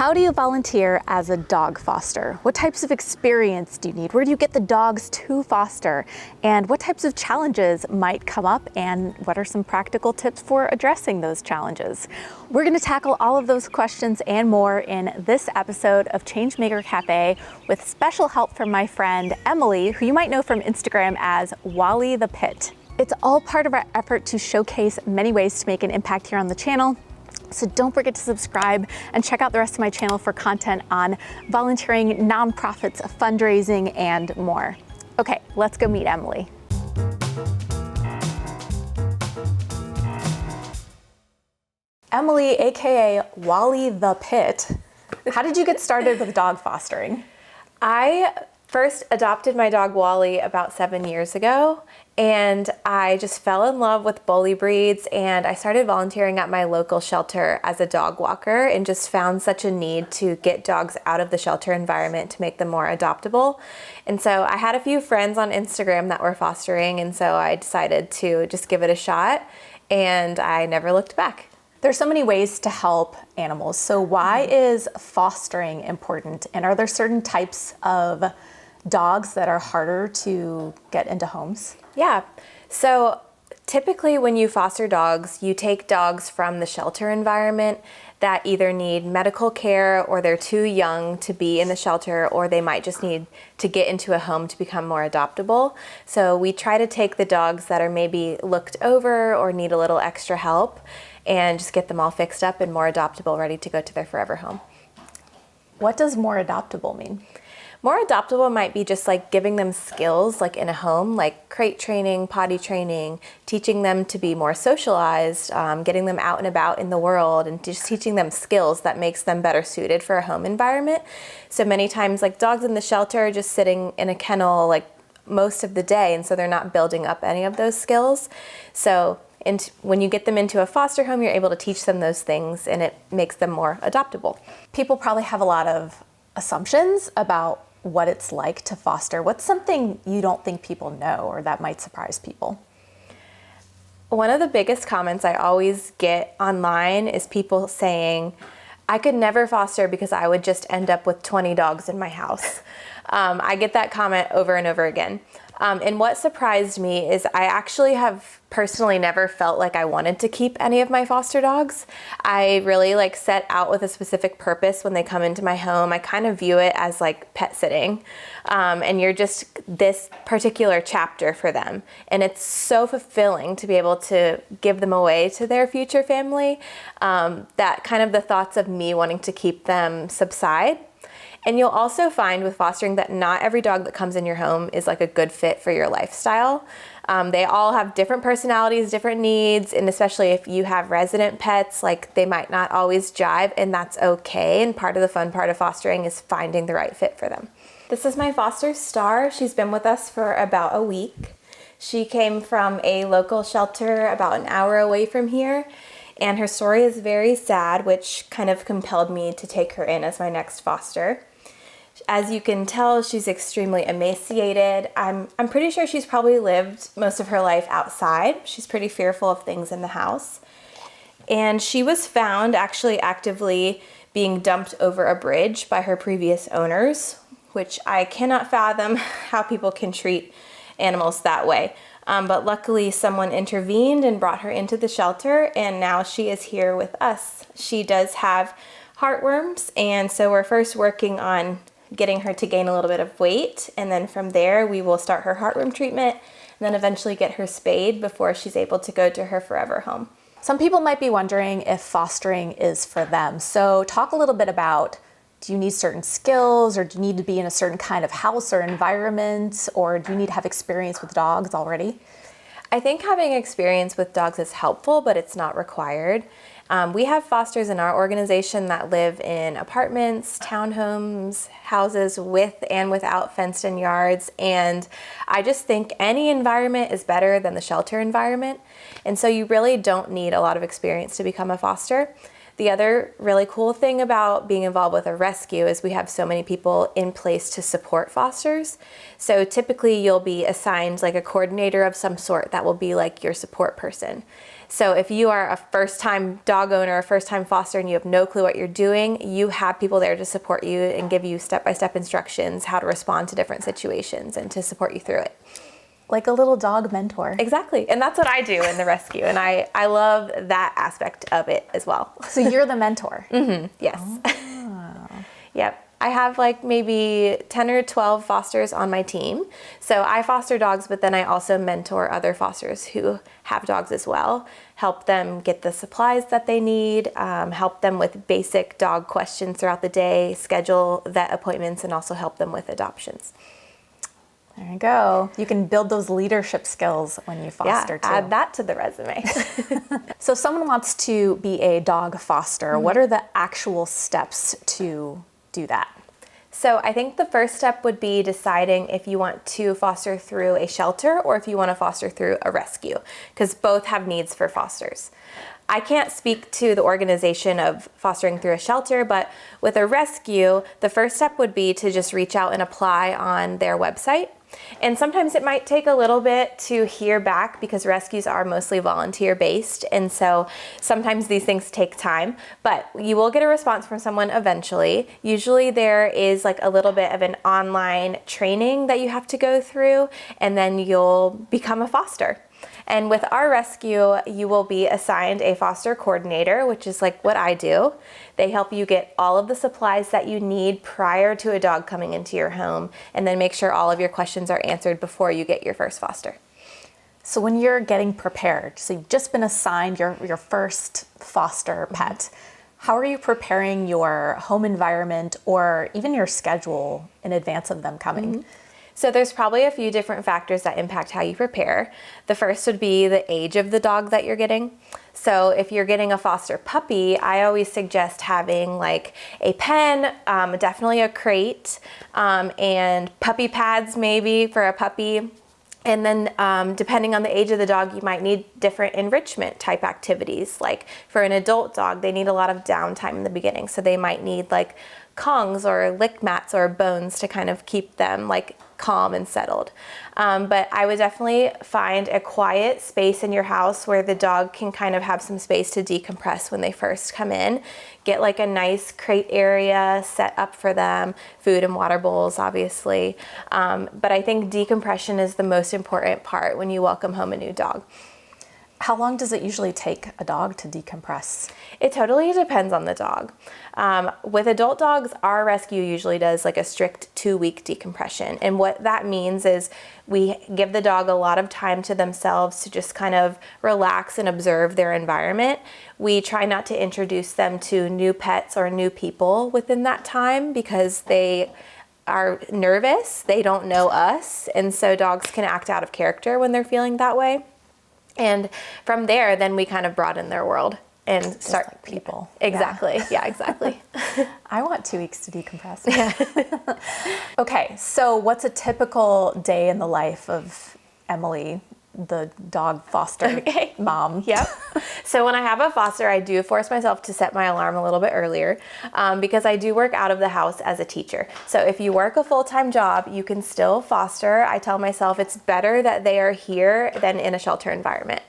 How do you volunteer as a dog foster? What types of experience do you need? Where do you get the dogs to foster? And what types of challenges might come up? And what are some practical tips for addressing those challenges? We're going to tackle all of those questions and more in this episode of Changemaker Cafe with special help from my friend Emily, who you might know from Instagram as Wally the Pit. It's all part of our effort to showcase many ways to make an impact here on the channel. So don't forget to subscribe and check out the rest of my channel for content on volunteering, nonprofits, fundraising, and more. Okay, let's go meet Emily. Emily, AKA Wally the Pit. How did you get started with dog fostering? I first adopted my dog Wally about 7 years ago, and I just fell in love with bully breeds, and I started volunteering at my local shelter as a dog walker and just found such a need to get dogs out of the shelter environment to make them more adoptable. And so I had a few friends on Instagram that were fostering, and so I decided to just give it a shot, and I never looked back. There's so many ways to help animals. So why is fostering important? And are there certain types of dogs that are harder to get into homes? Yeah, so typically when you foster dogs, you take dogs from the shelter environment that either need medical care or they're too young to be in the shelter, or they might just need to get into a home to become more adoptable. So we try to take the dogs that are maybe looked over or need a little extra help and just get them all fixed up and more adoptable, ready to go to their forever home. What does more adoptable mean? More adoptable might be just like giving them skills like in a home, like crate training, potty training, teaching them to be more socialized, getting them out and about in the world, and just teaching them skills that makes them better suited for a home environment. So many times like dogs in the shelter are just sitting in a kennel like most of the day, and so they're not building up any of those skills. So when you get them into a foster home, you're able to teach them those things, and it makes them more adoptable. People probably have a lot of assumptions about what it's like to foster. What's something you don't think people know or that might surprise people? One of the biggest comments I always get online is people saying, I could never foster because I would just end up with 20 dogs in my house. I get that comment over and over again. And what surprised me is I actually have personally never felt like I wanted to keep any of my foster dogs. I really set out with a specific purpose when they come into my home. I kind of view it as like pet sitting. And you're just this particular chapter for them. And it's so fulfilling to be able to give them away to their future family, that kind of the thoughts of me wanting to keep them subside. And you'll also find with fostering that not every dog that comes in your home is like a good fit for your lifestyle. They all have different personalities, different needs, and especially if you have resident pets, like they might not always jive, and that's okay. And part of the fun part of fostering is finding the right fit for them. This is my foster Star. She's been with us for about a week. She came from a local shelter about an hour away from here. And her story is very sad, which kind of compelled me to take her in as my next foster. As you can tell, she's extremely emaciated. I'm pretty sure she's probably lived most of her life outside. She's pretty fearful of things in the house. And she was found actually actively being dumped over a bridge by her previous owners, which I cannot fathom how people can treat animals that way. But luckily someone intervened and brought her into the shelter, and now she is here with us. She does have heartworms, and so we're first working on getting her to gain a little bit of weight, and then from there we will start her heartworm treatment and then eventually get her spayed before she's able to go to her forever home. Some people might be wondering if fostering is for them. So talk a little bit about, do you need certain skills, or do you need to be in a certain kind of house or environment, or do you need to have experience with dogs already? I think having experience with dogs is helpful, but it's not required. We have fosters in our organization that live in apartments, townhomes, houses with and without fenced-in yards, and I just think any environment is better than the shelter environment, and so you really don't need a lot of experience to become a foster. The other really cool thing about being involved with a rescue is we have so many people in place to support fosters. So typically you'll be assigned like a coordinator of some sort that will be like your support person. So if you are a first-time dog owner, a first-time foster, and you have no clue what you're doing, you have people there to support you and give you step-by-step instructions how to respond to different situations and to support you through it. Like a little dog mentor. Exactly. And that's what I do in the rescue. And I love that aspect of it as well. So you're the mentor? Mm-hmm. Yes. Oh. Yep. I have like maybe 10 or 12 fosters on my team. So I foster dogs, but then I also mentor other fosters who have dogs as well, help them get the supplies that they need, help them with basic dog questions throughout the day, schedule vet appointments, and also help them with adoptions. There you go. You can build those leadership skills when you foster too. Add that to the resume. So if someone wants to be a dog foster, what are the actual steps to do that? So I think the first step would be deciding if you want to foster through a shelter or if you want to foster through a rescue, because both have needs for fosters. I can't speak to the organization of fostering through a shelter, but with a rescue, the first step would be to just reach out and apply on their website. And sometimes it might take a little bit to hear back because rescues are mostly volunteer based. And so sometimes these things take time, but you will get a response from someone eventually. Usually there is like a little bit of an online training that you have to go through, and then you'll become a foster. And with our rescue, you will be assigned a foster coordinator, which is like what I do. They help you get all of the supplies that you need prior to a dog coming into your home, and then make sure all of your questions are answered before you get your first foster. So when you're getting prepared, so you've just been assigned your first foster pet, how are you preparing your home environment or even your schedule in advance of them coming? So there's probably a few different factors that impact how you prepare. The first would be the age of the dog that you're getting. So if you're getting a foster puppy, I always suggest having like a pen, definitely a crate, and puppy pads maybe for a puppy. And then depending on the age of the dog, you might need different enrichment type activities. Like for an adult dog, they need a lot of downtime in the beginning. So they might need like Kongs or lick mats or bones to kind of keep them like calm and settled. But I would definitely find a quiet space in your house where the dog can kind of have some space to decompress when they first come in. Get like a nice crate area set up for them, food and water bowls, obviously. But I think decompression is the most important part when you welcome home a new dog. How long does it usually take a dog to decompress? It totally depends on the dog. With adult dogs, our rescue usually does like a strict 2-week decompression. And what that means is we give the dog a lot of time to themselves to just kind of relax and observe their environment. We try not to introduce them to new pets or new people within that time because they are nervous, they don't know us, and so dogs can act out of character when they're feeling that way. And from there, then we kind of broaden their world and Just start like people. Exactly. Yeah, exactly. I want 2 weeks to decompress. Yeah. Okay, so what's a typical day in the life of Emily, the dog foster mom? Yep. So when I have a foster, I do force myself to set my alarm a little bit earlier because I do work out of the house as a teacher. So if you work a full-time job, you can still foster. I tell myself it's better that they are here than in a shelter environment.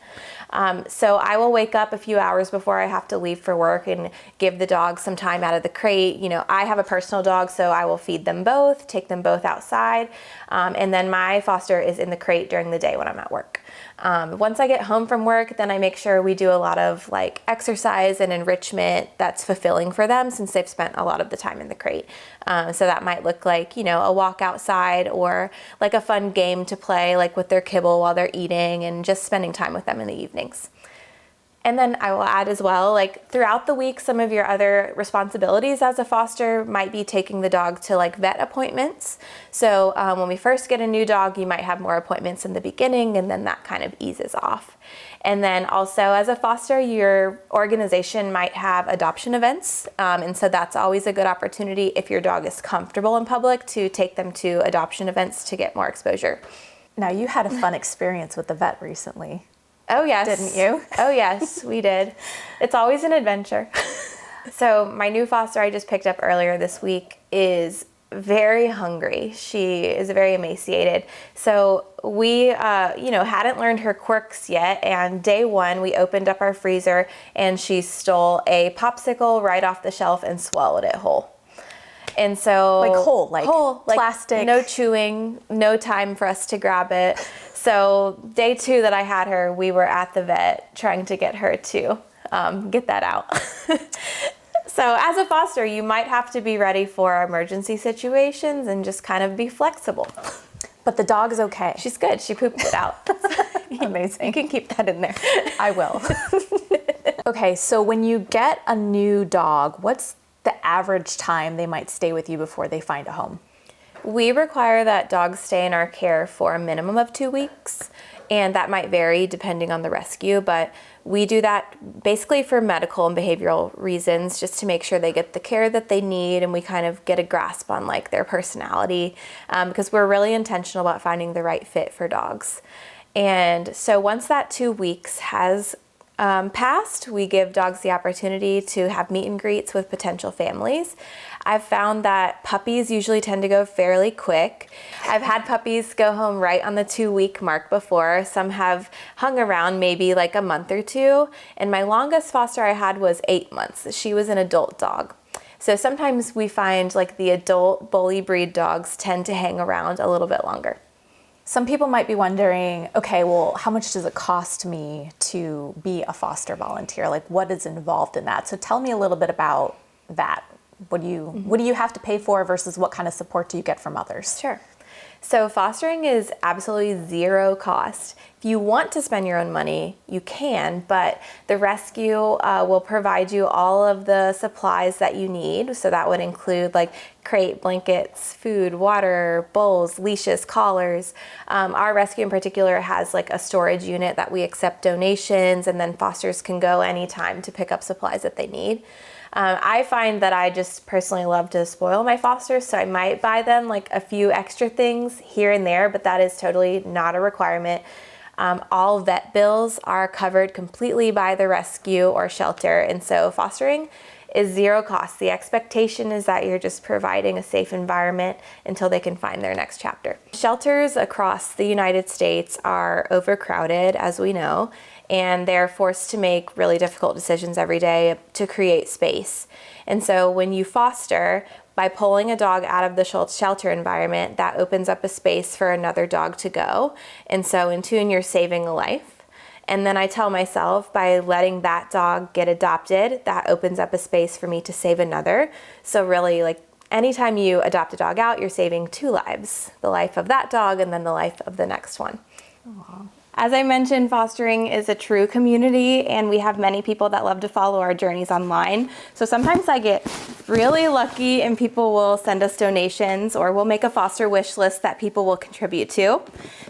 So I will wake up a few hours before I have to leave for work and give the dog some time out of the crate. You know, I have a personal dog, so I will feed them both, take them both outside, and then my foster is in the crate during the day when I'm at work. Once I get home from work, then I make sure we do a lot of like exercise and enrichment that's fulfilling for them since they've spent a lot of the time in the crate. So that might look like, you know, a walk outside or like a fun game to play like with their kibble while they're eating and just spending time with them in the evenings. And then I will add as well, like throughout the week, some of your other responsibilities as a foster might be taking the dog to like vet appointments. So when we first get a new dog, you might have more appointments in the beginning and then that kind of eases off. And then also as a foster, your organization might have adoption events. And so that's always a good opportunity if your dog is comfortable in public to take them to adoption events to get more exposure. Now you had a fun experience with the vet recently. Oh, yes. Didn't you? Oh, yes, we did. It's always an adventure. So my new foster I just picked up earlier this week is very hungry. She is very emaciated. So we, hadn't learned her quirks yet. And day one, we opened up our freezer and she stole a popsicle right off the shelf and swallowed it whole. And so whole, plastic. No chewing, no time for us to grab it. So day two that I had her, we were at the vet trying to get her to get that out. So as a foster, you might have to be ready for emergency situations and just kind of be flexible. But the dog's okay. She's good. She pooped it out. Amazing. You can keep that in there. I will. Okay, so when you get a new dog, what's the average time they might stay with you before they find a home? We require that dogs stay in our care for a minimum of 2 weeks, and that might vary depending on the rescue, but we do that basically for medical and behavioral reasons, just to make sure they get the care that they need and we kind of get a grasp on like their personality, because we're really intentional about finding the right fit for dogs. And so once that 2 weeks has passed, we give dogs the opportunity to have meet and greets with potential families. I've found that puppies usually tend to go fairly quick. I've had puppies go home right on the 2 week mark before. Some have hung around maybe like a month or two. And my longest foster I had was 8 months. She was an adult dog. So sometimes we find like the adult bully breed dogs tend to hang around a little bit longer. Some people might be wondering, okay, well, how much does it cost me to be a foster volunteer? Like, what is involved in that? So tell me a little bit about that. What do you have to pay for versus what kind of support do you get from others? Sure. So fostering is absolutely zero cost. If you want to spend your own money, you can, but the rescue will provide you all of the supplies that you need. So that would include like crate, blankets, food, water, bowls, leashes, collars. Our rescue in particular has like a storage unit that we accept donations, and then fosters can go anytime to pick up supplies that they need. I find that I just personally love to spoil my fosters, so I might buy them like a few extra things here and there, but that is totally not a requirement. All vet bills are covered completely by the rescue or shelter, and so fostering is zero cost. The expectation is that you're just providing a safe environment until they can find their next chapter. Shelters across the United States are overcrowded, as we know, and they're forced to make really difficult decisions every day to create space. And so when you foster, by pulling a dog out of the shelter environment, that opens up a space for another dog to go. And so in tune, you're saving a life. And then I tell myself, by letting that dog get adopted, that opens up a space for me to save another. So really, like, anytime you adopt a dog out, you're saving 2 lives, the life of that dog and then the life of the next one. Aww. As I mentioned, fostering is a true community, and we have many people that love to follow our journeys online. So sometimes I get really lucky and people will send us donations, or we'll make a foster wish list that people will contribute to.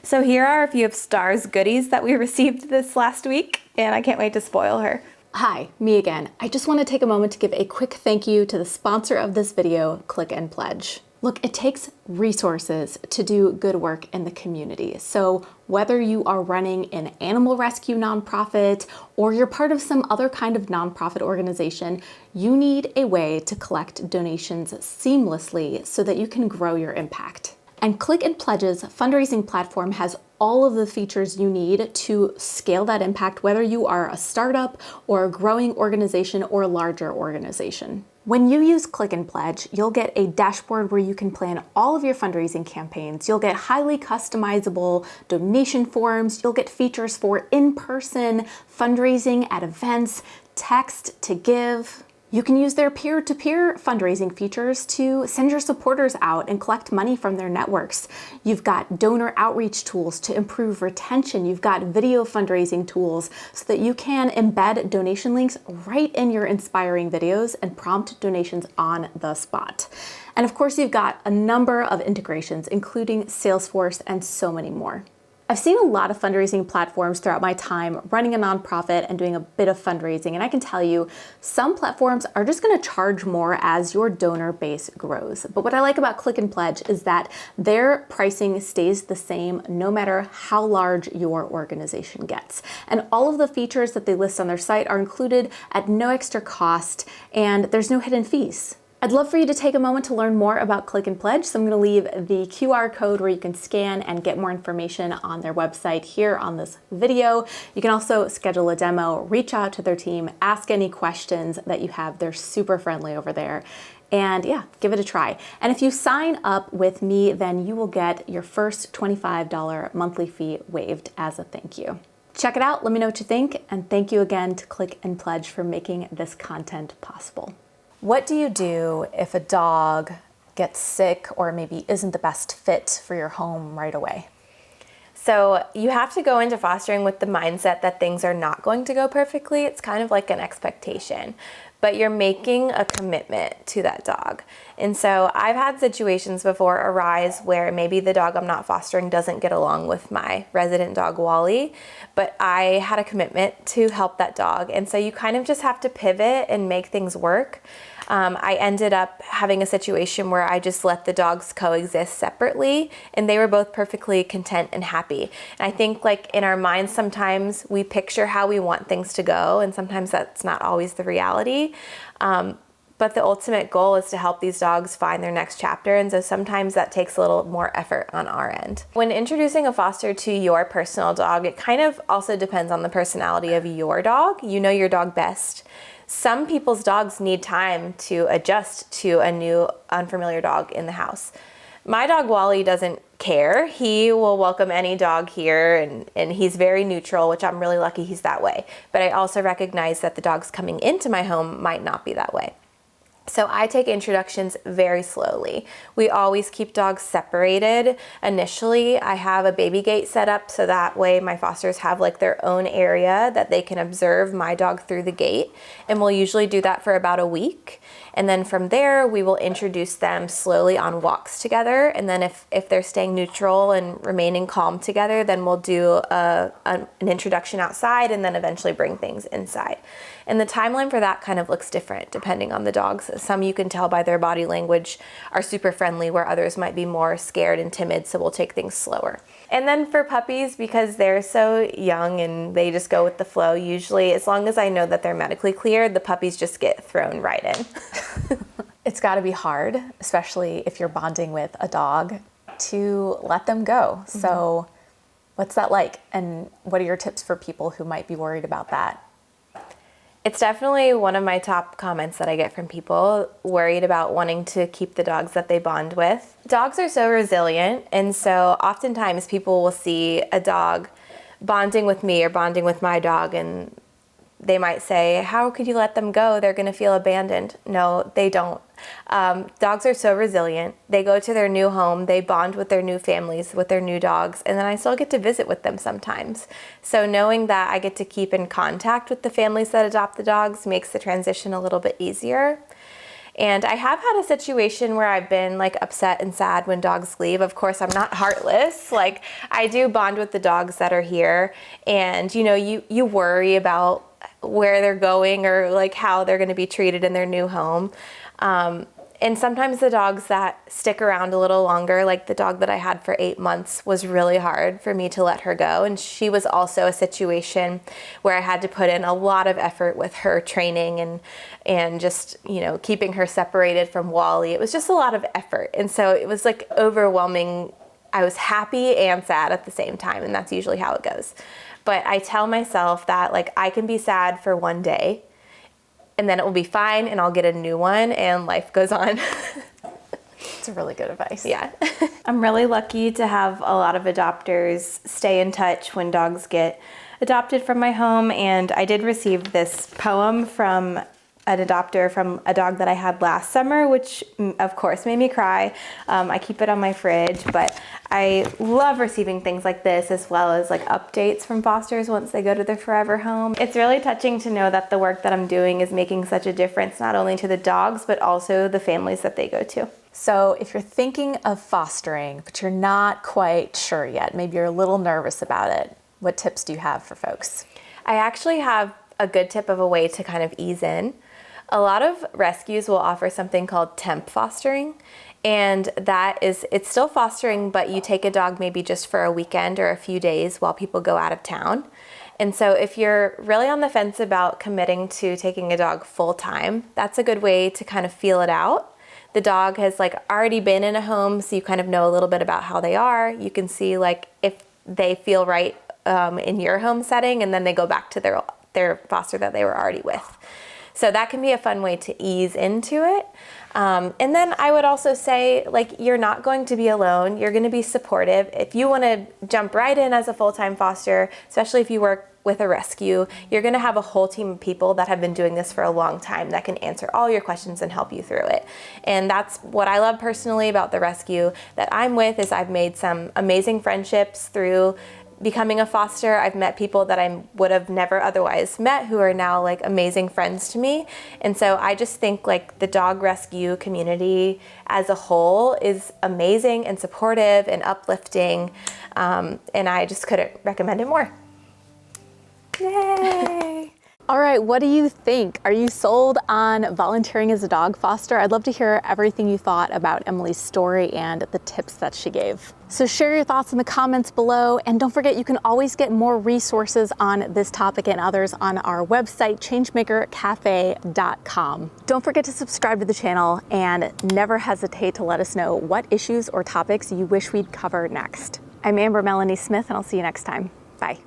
So here are a few of Star's goodies that we received this last week, and I can't wait to spoil her. Hi, me again. I just want to take a moment to give a quick thank you to the sponsor of this video, Click and Pledge. Look, it takes resources to do good work in the community. So whether you are running an animal rescue nonprofit or you're part of some other kind of nonprofit organization, you need a way to collect donations seamlessly so that you can grow your impact. And Click and Pledge's fundraising platform has all of the features you need to scale that impact, whether you are a startup or a growing organization or a larger organization. When you use Click and Pledge, you'll get a dashboard where you can plan all of your fundraising campaigns. You'll get highly customizable donation forms. You'll get features for in-person fundraising at events, text to give. You can use their peer-to-peer fundraising features to send your supporters out and collect money from their networks. You've got donor outreach tools to improve retention. You've got video fundraising tools so that you can embed donation links right in your inspiring videos and prompt donations on the spot. And of course, you've got a number of integrations, including Salesforce and so many more. I've seen a lot of fundraising platforms throughout my time running a nonprofit and doing a bit of fundraising, and I can tell you some platforms are just going to charge more as your donor base grows. But what I like about Click and Pledge is that their pricing stays the same no matter how large your organization gets. And all of the features that they list on their site are included at no extra cost, and there's no hidden fees. I'd love for you to take a moment to learn more about Click and Pledge, so I'm going to leave the QR code where you can scan and get more information on their website here on this video. You can also schedule a demo, reach out to their team, ask any questions that you have. They're super friendly over there. And yeah, give it a try. And if you sign up with me, then you will get your first $25 monthly fee waived as a thank you. Check it out, let me know what you think, and thank you again to Click and Pledge for making this content possible. What do you do if a dog gets sick or maybe isn't the best fit for your home right away? So you have to go into fostering with the mindset that things are not going to go perfectly. It's kind of like an expectation, but you're making a commitment to that dog. And so I've had situations before arise where maybe the dog I'm not fostering doesn't get along with my resident dog, Wally, but I had a commitment to help that dog. And so you kind of just have to pivot and make things work. I ended up having a situation where I just let the dogs coexist separately, and they were both perfectly content and happy. And I think like in our minds, sometimes we picture how we want things to go, and sometimes that's not always the reality. But the ultimate goal is to help these dogs find their next chapter, and so sometimes that takes a little more effort on our end. When introducing a foster to your personal dog, it kind of also depends on the personality of your dog. You know your dog best. Some people's dogs need time to adjust to a new unfamiliar dog in the house. My dog Wally doesn't care. He will welcome any dog here, and he's very neutral, which I'm really lucky he's that way. But I also recognize that the dogs coming into my home might not be that way. So I take introductions very slowly. We always keep dogs separated. Initially, I have a baby gate set up so that way my fosters have like their own area that they can observe my dog through the gate. And we'll usually do that for about a week. And then from there, we will introduce them slowly on walks together. And then if they're staying neutral and remaining calm together, then we'll do an introduction outside and then eventually bring things inside. And the timeline for that kind of looks different depending on the dogs. Some you can tell by their body language are super friendly, where others might be more scared and timid, so we'll take things slower. And then for puppies, because they're so young and they just go with the flow, usually as long as I know that they're medically cleared, the puppies just get thrown right in. It's got to be hard, especially if you're bonding with a dog, to let them go. Mm-hmm. So what's that like? And what are your tips for people who might be worried about that? It's definitely one of my top comments that I get from people worried about wanting to keep the dogs that they bond with. Dogs are so resilient, and so oftentimes people will see a dog bonding with me or bonding with my dog, and they might say, how could you let them go? They're going to feel abandoned. No, they don't. Dogs are so resilient. They go to their new home, they bond with their new families, with their new dogs, and then I still get to visit with them sometimes. So knowing that I get to keep in contact with the families that adopt the dogs makes the transition a little bit easier. And I have had a situation where I've been like upset and sad when dogs leave. Of course, I'm not heartless. Like, I do bond with the dogs that are here, and you worry about where they're going or like how they're going to be treated in their new home. And sometimes the dogs that stick around a little longer, like the dog that I had for 8 months, was really hard for me to let her go. And she was also a situation where I had to put in a lot of effort with her training and just, keeping her separated from Wally. It was just a lot of effort. And so it was like overwhelming. I was happy and sad at the same time, and that's usually how it goes. But I tell myself that like I can be sad for one day, and then it will be fine, and I'll get a new one, and life goes on. It's really good advice. Yeah. I'm really lucky to have a lot of adopters stay in touch when dogs get adopted from my home, and I did receive this poem from an adopter from a dog that I had last summer, which of course made me cry. I keep it on my fridge, but I love receiving things like this, as well as like updates from fosters once they go to their forever home. It's really touching to know that the work that I'm doing is making such a difference, not only to the dogs, but also the families that they go to. So if you're thinking of fostering, but you're not quite sure yet, maybe you're a little nervous about it, what tips do you have for folks? I actually have a good tip of a way to kind of ease in. A lot of rescues will offer something called temp fostering, and it's still fostering, but you take a dog maybe just for a weekend or a few days while people go out of town. And so if you're really on the fence about committing to taking a dog full time, that's a good way to kind of feel it out. the dog has like already been in a home, so you kind of know a little bit about how they are. You can see like if they feel right in your home setting, and then they go back to their foster that they were already with. So that can be a fun way to ease into it. And then I would also say, like, you're not going to be alone. You're going to be supportive. If you want to jump right in as a full-time foster, especially if you work with a rescue, you're going to have a whole team of people that have been doing this for a long time that can answer all your questions and help you through it. And that's what I love personally about the rescue that I'm with, is I've made some amazing friendships through becoming a foster. I've met people that I would have never otherwise met who are now like amazing friends to me. And so I just think like the dog rescue community as a whole is amazing and supportive and uplifting. And I just couldn't recommend it more. Yay! All right, what do you think? Are you sold on volunteering as a dog foster? I'd love to hear everything you thought about Emily's story and the tips that she gave. So share your thoughts in the comments below, and don't forget you can always get more resources on this topic and others on our website, changemakercafe.com. Don't forget to subscribe to the channel and never hesitate to let us know what issues or topics you wish we'd cover next. I'm Amber Melanie Smith, and I'll see you next time. Bye.